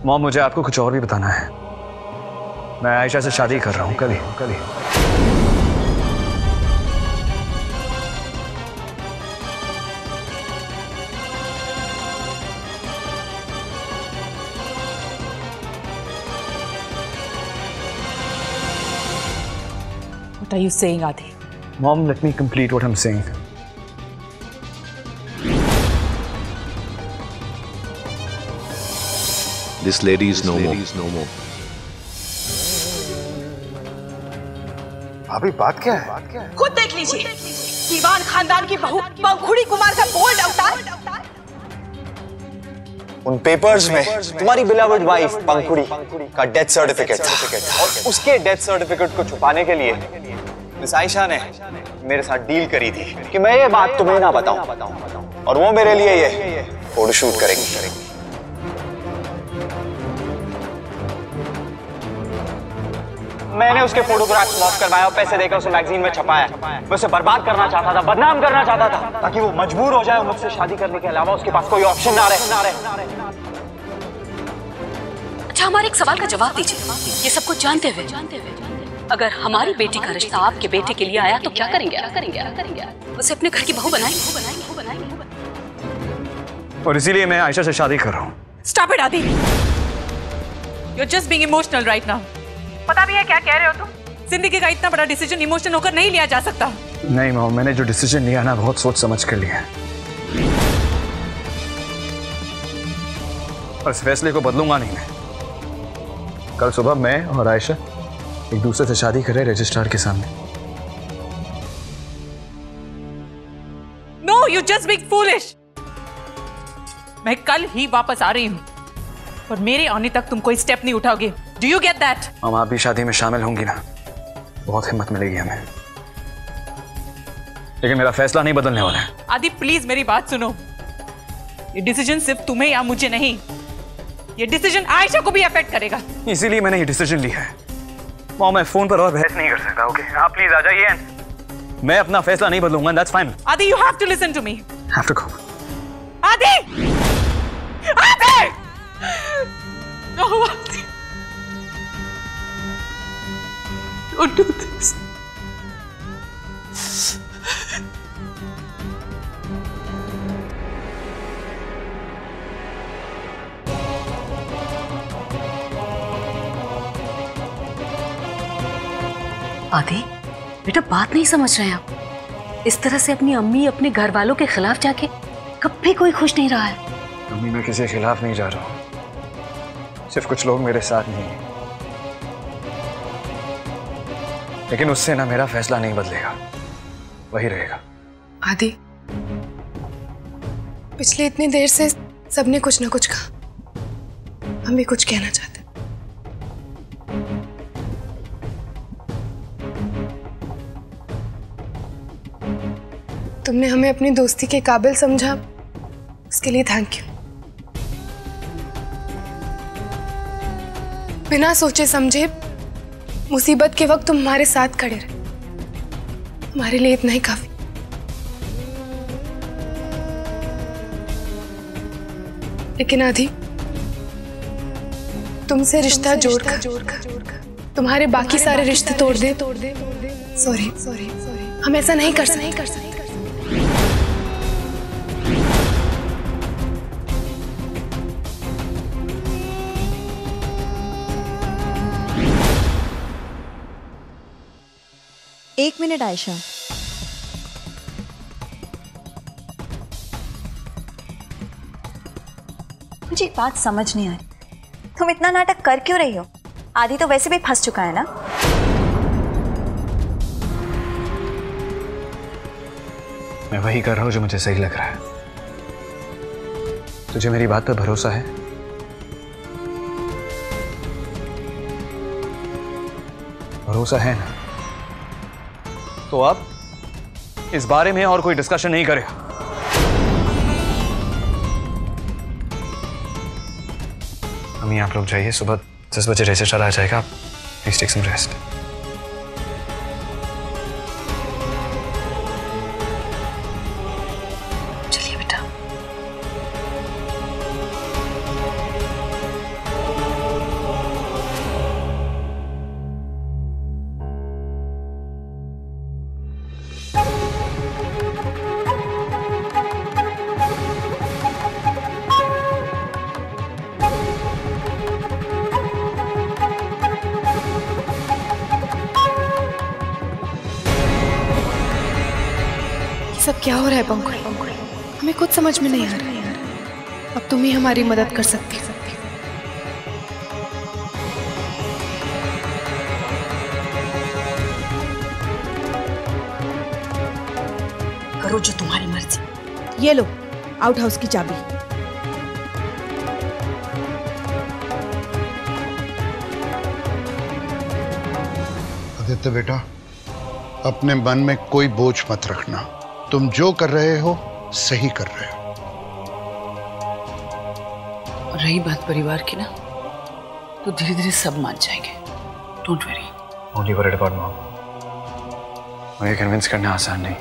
Mom, मुझे आपको कुछ और भी बताना है। मैं आयशा से शादी कर रहा हूँ, कल ही। What are you saying, Adi? Mom, let me complete what I'm saying. This lady is no more. भाभी, बात क्या है? खुद देख लीजिए, दीवान खानदान की बहू पंखुड़ी कुमार का बोल्ड अवतार। उन पेपर्स में तुम्हारी बिलवड वाइफ पंखुड़ी का डेथ सर्टिफिकेट था और उसके डेथ सर्टिफिकेट को छुपाने के लिए मिस आयशा ने मेरे साथ डील करी थी कि मैं ये बात तुम्हें ना बताऊं और वो मेरे लिए ये फोटोशूट करेंगी। मैंने उसके फोटोग्राफ्स मॉफ करवाया और पैसे देकर उसे मैगजीन में छपाया। मैं उसे बर्बाद करना चाहता था, बदनाम करना चाहता था, ताकि वो मजबूर हो जाए मुझसे शादी करने के अलावा उसके पास कोई ऑप्शन ना रहे। अच्छा, हमारे एक सवाल का जवाब दीजिए। ये सब कुछ जानते हुए अगर हमारी बेटी का रिश्ता आपके बेटे के लिए आया तो क्या करेंगे? उसे अपने घर की बहू बनाएंगे। और इसीलिए मैं आयशा से शादी कर रहा हूँ। Stop it, Adi. You're just being emotional right now. पता भी है क्या कह रहे हो तुम? जिंदगी का इतना बड़ा डिसीजन इमोशनल होकर नहीं लिया जा सकता। नहीं मॉम, मैंने जो डिसीजन लिया ना, बहुत सोच समझ कर लिया। और इस फैसले को बदलूंगा नहीं मैं। कल सुबह मैं और आयशा एक दूसरे से शादी करें रजिस्ट्रार के सामने। No, you just being foolish. मैं कल ही वापस आ रही हूँ और मेरे आने तक तुम कोई स्टेप नहीं उठाओगे। Do you get that? Mom, आप भी शादी में शामिल होंगी ना, बहुत हिम्मत मिलेगी हमें। लेकिन मेरा फैसला नहीं बदलने वाला है। आदि, प्लीज मेरी बात सुनो। ये डिसीजन सिर्फ तुम्हें या मुझे नहीं, ये डिसीजन आयशा को भी अफेक्ट करेगा। इसीलिए मैंने ये डिसीजन लिया है। मॉम, मैं फोन पर और बहस नहीं कर सकता। ओके, आप प्लीज आ जाइए। मैं अपना फैसला नहीं बदलूंगा। That's fine. आदि, you have to listen to me. Have to go. आदि! आदि! No, आदि! Don't do this. आदि, बेटा बात नहीं समझ रहे हैं आप। इस तरह से अपनी अम्मी अपने घर वालों के खिलाफ जाके कभी कोई खुश नहीं रहा है। अम्मी, मैं किसी के खिलाफ नहीं जा रहा हूँ। सिर्फ कुछ लोग मेरे साथ नहीं हैं। लेकिन उससे ना मेरा फैसला नहीं बदलेगा, वही रहेगा। आदि, पिछले इतनी देर से सबने कुछ ना कुछ कहा, हम भी कुछ कहना चाहते। तुमने हमें अपनी दोस्ती के काबिल समझा, उसके लिए थैंक यू। बिना सोचे समझे मुसीबत के वक्त तुम हमारे साथ खड़े रहे, हमारे लिए इतना ही काफी। लेकिन आदि, तुमसे रिश्ता जोड़कर तुम्हारे बाकी सारे रिश्ते तोड़ दे। सॉरी, हम ऐसा नहीं कर सकते। एक मिनट आयशा, मुझे एक बात समझ नहीं आ रही, तुम इतना नाटक कर क्यों रही हो? आदि तो वैसे भी फंस चुका है ना। मैं वही कर रहा हूँ जो मुझे सही लग रहा है। तुझे मेरी बात पर भरोसा है? भरोसा है ना? तो अब इस बारे में और कोई डिस्कशन नहीं करेगा। अम्मी, आप लोग जाइए, सुबह 10 बजे रजिस्टर आ जाएगा। Please take some rest. चलिए बेटा। क्या हो रहा है पंखुड़ी? हमें कुछ समझ में नहीं आ रहा है। अब तुम ही हमारी मदद कर सकती हो। करो जो तुम्हारी मर्जी। ये लो आउट हाउस की चाबी। आदित्य बेटा, अपने मन में कोई बोझ मत रखना। तुम जो कर रहे हो सही कर रहे हो। रही बात परिवार की ना, तो धीरे धीरे सब मान जाएंगे। Don't worry. Only worried about mom. मुझे कन्विंस करना आसान नहीं।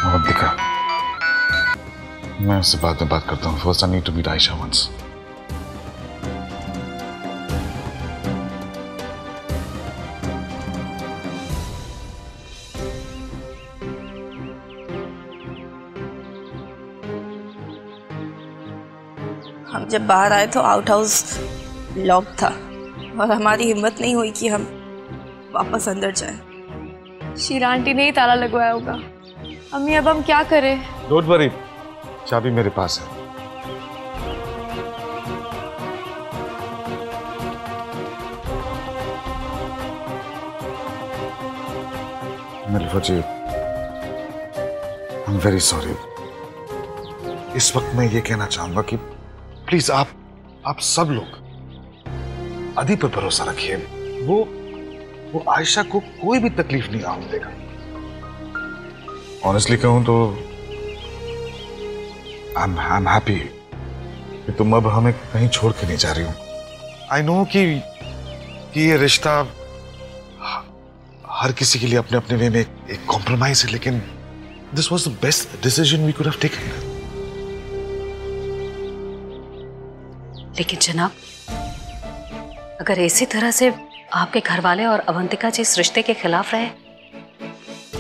अवंतिका, मैं उससे बाद में बात करता हूँ। First I need to meet Ayesha once. हम जब बाहर आए तो आउट हाउस लॉक था और हमारी हिम्मत नहीं हुई कि हम वापस अंदर जाएं। शीला आंटी ने ही ताला लगवाया होगा। अम्मी अब हम क्या करें? डोंट वरी, चाबी मेरे पास है। मिल्फा जी, आई एम वेरी सॉरी। इस वक्त मैं ये कहना चाहूंगा कि प्लीज आप सब लोग आदि पर भरोसा रखिए। वो आयशा को कोई भी तकलीफ नहीं आने देगा। ऑनेस्टली कहूं तो आई एम हैप्पी कि तुम अब हमें कहीं छोड़ के नहीं जा रही हो। आई नो कि ये रिश्ता हर किसी के लिए अपने अपने वे में एक कॉम्प्रोमाइज है, लेकिन this was the best decision we could have taken. लेकिन जनाब, अगर इसी तरह से आपके घर वाले और अवंतिका जी इस रिश्ते के खिलाफ रहे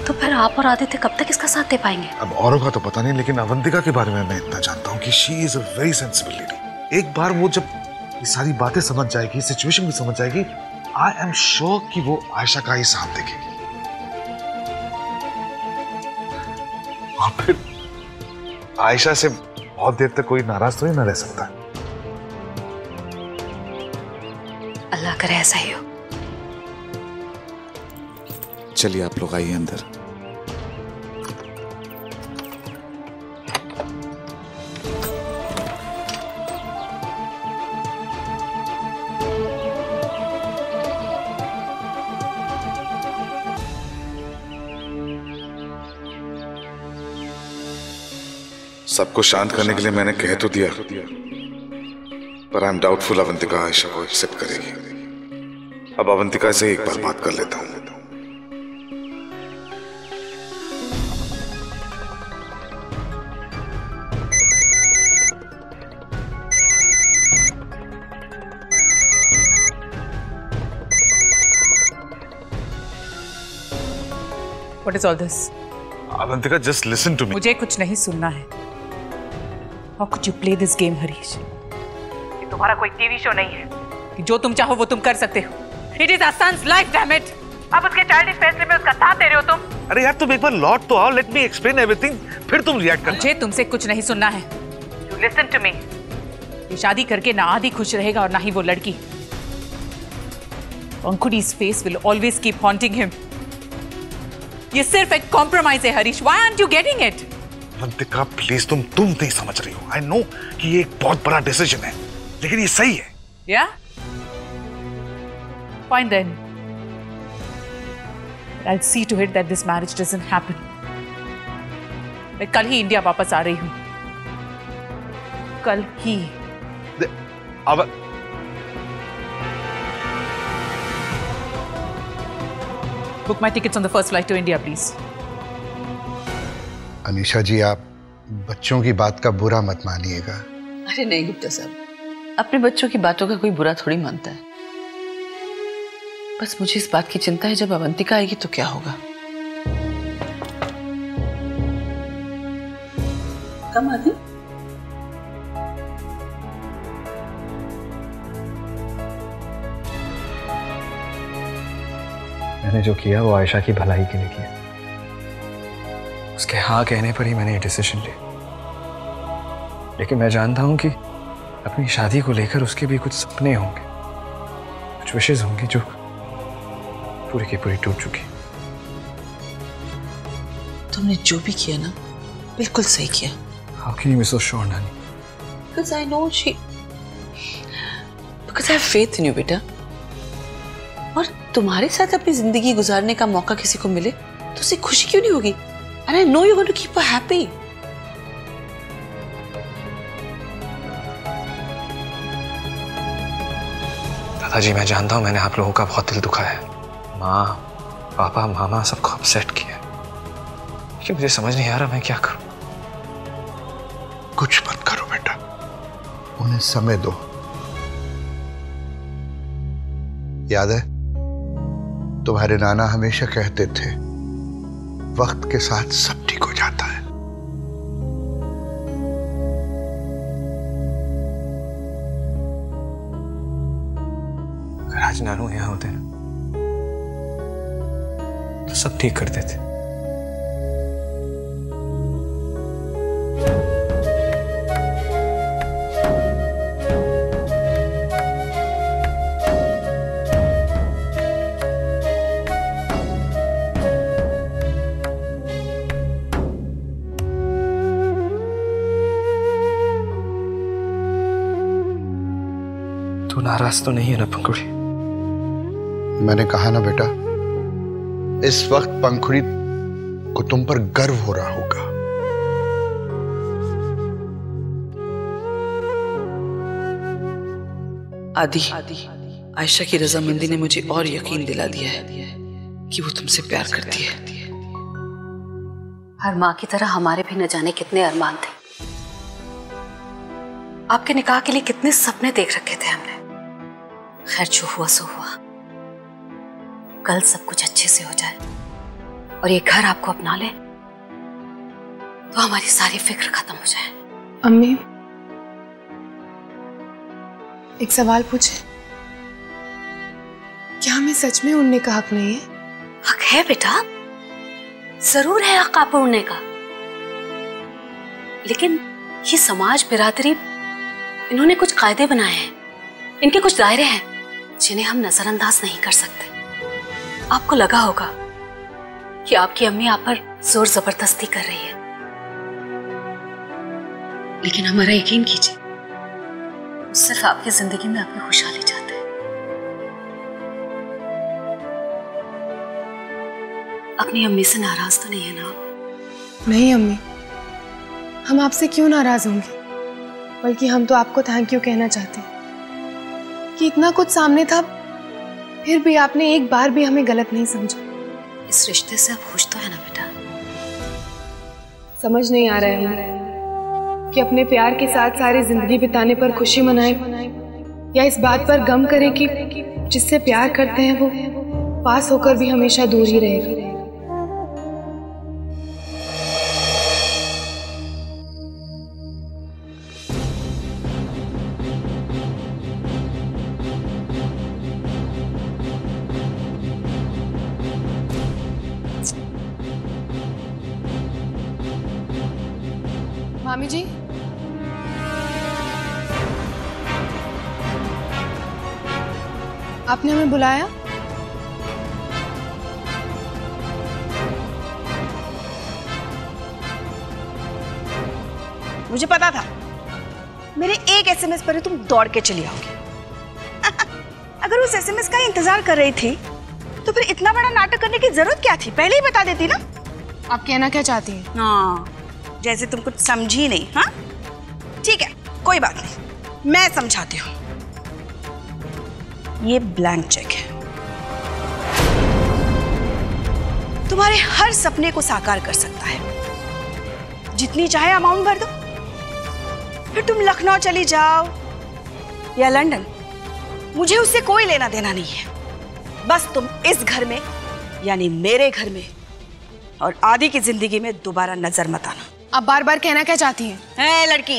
तो फिर आप और आदित्य कब तक इसका साथ दे पाएंगे? अब औरों का तो पता नहीं, लेकिन अवंतिका के बारे में मैं इतना जानता हूं कि she is a very sensible lady. एक बार वो जब ये सारी बातें समझ जाएगी, सिचुएशन भी समझ जाएगी, आई एम श्योर कि वो आयशा का ही साथ देगी। और फिर आयशा से बहुत देर तक कोई नाराज तो ही ना रह सकता। अल्लाह करे ऐसा ही हो। चलिए आप लोग आइए अंदर। सबको शांत करने के लिए मैंने कह तो दिया, पर I am doubtful Avantika Ayesha को एक्सेप्ट करेगी। अब अवंतिका से एक बार बात कर लेता हूं। What is all this? Avantika, just listen to me. मुझे कुछ नहीं सुनना है। How could you play this game, Harish? ये तुम्हारा कोई टीवी शो नहीं है कि जो तुम चाहो वो तुम कर सकते हो। It is our son's life, damn it! अब उसके चाइल्डिश फैसले में उसका साथ दे रहे हो तुम। अरे यार, तुम एक बार लौट तो आओ। लेट मी एक्सप्लेन एवरीथिंग, फिर तुम रिएक्ट करना। मुझे तुमसे कुछ नहीं सुनना है। You listen to me. ये शादी करके ना आदि खुश रहेगा और ना ही वो लड़की। Pankhuri's face will always keep haunting him. ये सिर्फ एक कॉम्प्रोमाइज है Harish. Why aren't you getting it? Avantika please, तुम नहीं समझ रही हो। आई नो कि ये एक बहुत बड़ा डिसीजन है, लेकिन ये सही है। Yeah? Fine then. I'll see to it that this marriage doesn't happen. मैं कल ही इंडिया वापस आ रही हूँ। कल ही। अब Book my tickets on the first flight to India, please. Anisha जी, आप बच्चों की बात का बुरा मत मानिएगा। अरे नहीं गुप्ता साहब, अपने बच्चों की बातों का कोई बुरा थोड़ी मानता है। बस मुझे इस बात की चिंता है, जब अवंतिका आएगी तो क्या होगा। कम आदि? मैंने जो किया वो आयशा की भलाई के लिए किया। उसके हाँ कहने पर ही मैंने ये डिसीजन लिया। लेकिन मैं जानता हूं कि अपनी शादी को लेकर उसके भी कुछ सपने होंगे, कुछ विशेष होंगी जो पूरी की पूरी टूट चुकी। तुमने जो भी किया ना बिल्कुल सही किया। How can you be so sure, नानी? Because I know because I have faith in you, बेटा। और तुम्हारे साथ अपनी जिंदगी गुजारने का मौका किसी को मिले तो उसे खुशी क्यों नहीं होगी? And I know you're going to keep her happy. दादाजी, मैं जानता हूं मैंने आप लोगों का बहुत दिल दुखाया है। माँ, पापा, मामा सबको अपसेट किया, लेकिन मुझे समझ नहीं आ रहा मैं क्या करूं। कुछ मत करो बेटा, उन्हें समय दो। याद है तुम्हारे नाना हमेशा कहते थे वक्त के साथ सब ठीक हो जाता है। अगर आज नानू यहां होते ना तो सब ठीक कर देते। तू नाराज तो नहीं है ना पंखुड़ी? मैंने कहा ना बेटा, इस वक्त पंखुड़ी को तुम पर गर्व हो रहा होगा। आदि, आयशा की रजामंदी ने मुझे और यकीन दिला दिया है कि वो तुमसे प्यार करती है। हर माँ की तरह हमारे भी न जाने कितने अरमान थे। आपके निकाह के लिए कितने सपने देख रखे थे हमने। खैर, जो हुआ सो हुआ। कल सब कुछ अच्छे से हो जाए और ये घर आपको अपना ले तो हमारी सारी फिक्र खत्म हो जाए। अम्मी, एक सवाल पूछे? क्या हमें सच में उड़ने का हक नहीं है? हक है बेटा, जरूर है हक आप उड़ने का, लेकिन ये समाज, बिरादरी, इन्होंने कुछ कायदे बनाए हैं, इनके कुछ दायरे हैं जिन्हें हम नजरअंदाज नहीं कर सकते। आपको लगा होगा कि आपकी अम्मी आप पर जोर जबरदस्ती कर रही है, लेकिन हमारा यकीन कीजिए, सिर्फ आपकी जिंदगी में अपनी खुशहाली चाहते हैं। अपनी अम्मी से नाराज तो नहीं है ना आप? नहीं अम्मी, हम आपसे क्यों नाराज होंगे, बल्कि हम तो आपको थैंक यू कहना चाहते हैं कि इतना कुछ सामने था फिर भी आपने एक बार भी हमें गलत नहीं समझा। इस रिश्ते से आप खुश तो है ना बेटा? समझ नहीं आ रहा है हमें कि अपने प्यार के साथ सारी जिंदगी बिताने पर खुशी मनाएं या इस बात पर गम करें कि जिससे प्यार करते हैं वो पास होकर भी हमेशा दूर ही रहेगा। मामी जी, आपने हमें बुलाया? मुझे पता था मेरे एक एसएमएस पर ही तुम दौड़ के चली आओगे। अगर उस एसएमएस का इंतजार कर रही थी तो फिर इतना बड़ा नाटक करने की जरूरत क्या थी? पहले ही बता देती ना। आप कहना क्या चाहती हैं? हाँ, जैसे तुम कुछ समझी नहीं। हाँ ठीक है, कोई बात नहीं, मैं समझाती हूँ। ये ब्लैंक चेक है, तुम्हारे हर सपने को साकार कर सकता है। जितनी चाहे अमाउंट भर दो, फिर तुम लखनऊ चली जाओ या लंदन, मुझे उससे कोई लेना देना नहीं है। बस तुम इस घर में यानी मेरे घर में और आदि की जिंदगी में दोबारा नजर मत आना। आप बार बार कहना क्या चाहती हैं? है लड़की,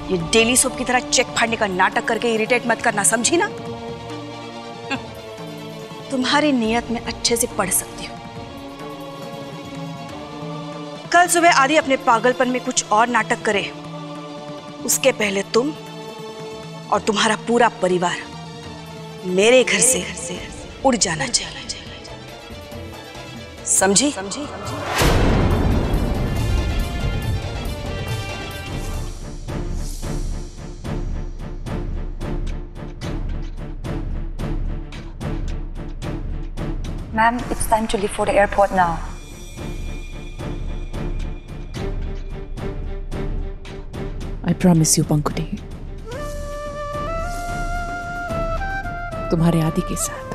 ये डेली सोप की तरह चेक फाड़ने का नाटक करके इरिटेट मत करना, समझी ना? तुम्हारी नीयत में अच्छे से पढ़ सकती हूँ। कल सुबह आदि अपने पागलपन में कुछ और नाटक करे, उसके पहले तुम और तुम्हारा पूरा परिवार मेरे घर से उड़ जाना चाहिए। समझी? Ma'am, it's time to leave for the airport now. I promise you, पंकुटी, तुम्हारे आदि के साथ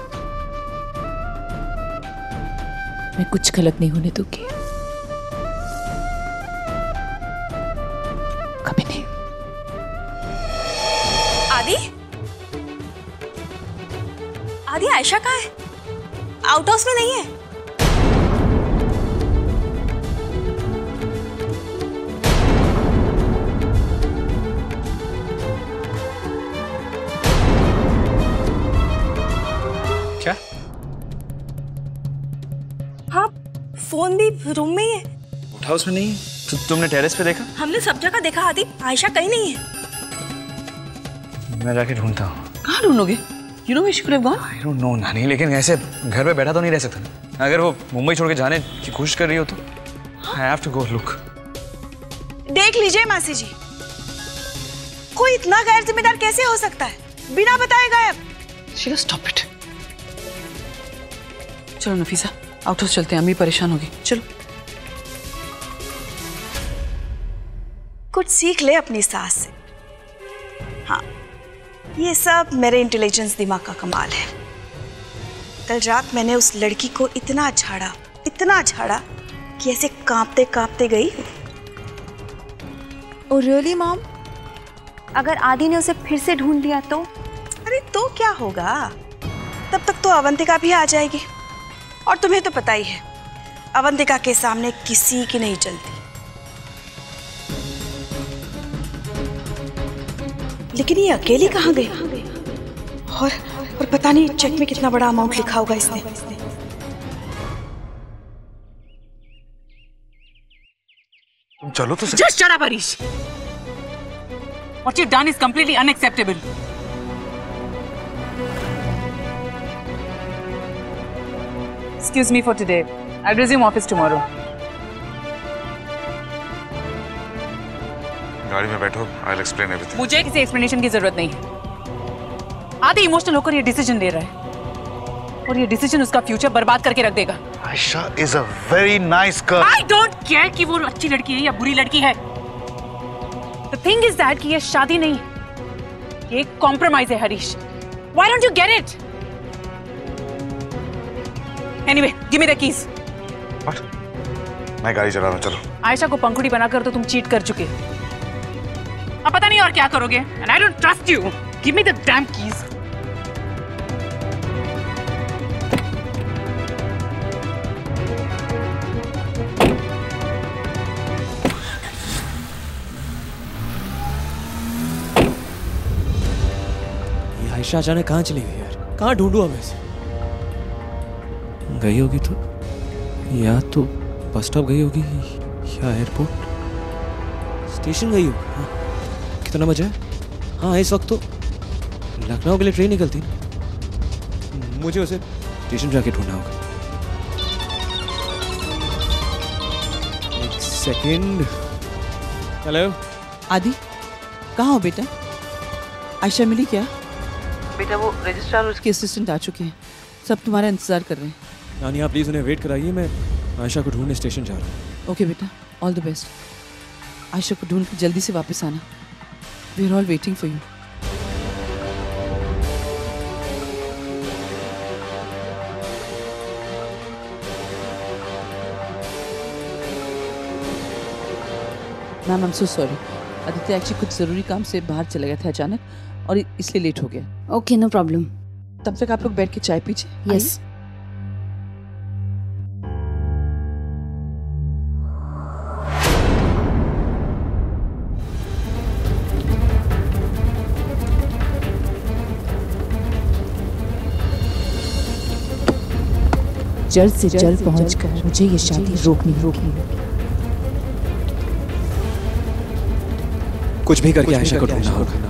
मैं कुछ गलत नहीं होने दूंगी, कभी नहीं। आदि? आदि, आयशा कहाँ है? आउट हाउस में नहीं है? क्या? हाँ, फोन भी रूम में ही है। आउट हाउस में नहीं? तो तुमने टेरेस पे देखा? हमने सब जगह देखा आदि, आयशा कहीं नहीं है। मैं जाके ढूंढता हूँ। कहाँ ढूंढोगे? You know where she could have gone? I don't know नानी, लेकिन ऐसे घर पे बैठा तो नहीं रह सकता ना। अगर वो मुंबई छोड़ के जाने की कोशिश कर रही हो तो I have to go look. देख लीजिए मासी जी, कोई इतना गैर जिम्मेदार कैसे हो सकता है, बिना बताए गायब? Sheila, stop it. चलो नफीसा, आउट हाउस चलते हैं, अम्मी परेशान होगी। चलो। कुछ सीख ले अपनी सास से। हाँ, ये सब मेरे इंटेलिजेंस दिमाग का कमाल है। कल रात मैंने उस लड़की को इतना झाड़ा कि ऐसे कांपते कांपते गई। Oh really, mom? अगर आदि ने उसे फिर से ढूंढ लिया तो? अरे तो क्या होगा, तब तक तो अवंतिका भी आ जाएगी। और तुम्हें तो पता ही है, अवंतिका के सामने किसी की नहीं चलती। लेकिन ये अकेली कहाँ गई? और पता नहीं चेक में कितना बड़ा अमाउंट लिखा होगा इसने। तुम चलो तो सही। Just shut up, Harish. What you've done is completely unacceptable. Excuse me for today. I'll resume office tomorrow. गाड़ी में बैठो, I'll explain everything. मुझे किसी एक्सप्लेनेशन की जरूरत नहीं है। आदि इमोशनल होकर ये डिसीजन ले रहा है और ये डिसीजन उसका फ्यूचर बर्बाद करके रख देगा। Aisha is a very nice girl. I don't care कि वो अच्छी लड़की है या बुरी लड़की है। The thing is that कि ये शादी नहीं है, ये एक कॉम्प्रोमाइज है Harish. Why don't you get it? Anyway, give me the keys. What? मैं गाड़ी चला रहा हूँ, चलो। आयशा को पंखुड़ी बनाकर तो तुम चीट कर चुके, अब पता नहीं और क्या करोगे। And I don't trust you. Give me the damn keys. ये आयशा अचानक कहाँ चली गई यार? कहाँ ढूंढूं हमें इसे? गई होगी तो या तो बस स्टॉप गई होगी या एयरपोर्ट स्टेशन गई होगी। हाँ। कितना बजा है? हाँ, इस वक्त तो लखनऊ के लिए ट्रेन निकलती। मुझे उसे स्टेशन जाके ढूंढना होगा। एक सेकेंड। हेलो आदि, कहाँ हो बेटा? आयशा मिली क्या? बेटा वो रजिस्ट्रार और उसके असिस्टेंट आ चुके हैं, सब तुम्हारा इंतजार कर रहे हैं। नानी आप प्लीज उन्हें वेट कराइए, मैं आयशा को ढूंढने स्टेशन जा रहा हूँ। ओके बेटा, ऑल द बेस्ट। आयशा को ढूंढ कर जल्दी से वापस आना। We are all waiting for you. Ma'am I am so sorry, Aditya actually कुछ ज़रूरी काम से बाहर चला गया था अचानक और इसलिए लेट हो गया। Okay, no problem. तब तक आप लोग बैठ के चाय पीजिए। यस। जल्द से जल्द पहुंचकर मुझे ये शादी रोकनी होगी। कुछ भी करके आयशा को ढूंढना होगा।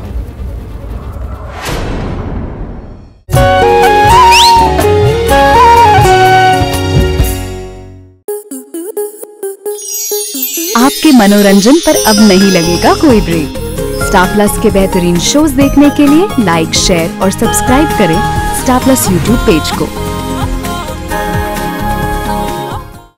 आपके मनोरंजन पर अब नहीं लगेगा कोई ब्रेक। स्टार प्लस के बेहतरीन शोज देखने के लिए लाइक, शेयर और सब्सक्राइब करें स्टार प्लस यूट्यूब पेज को।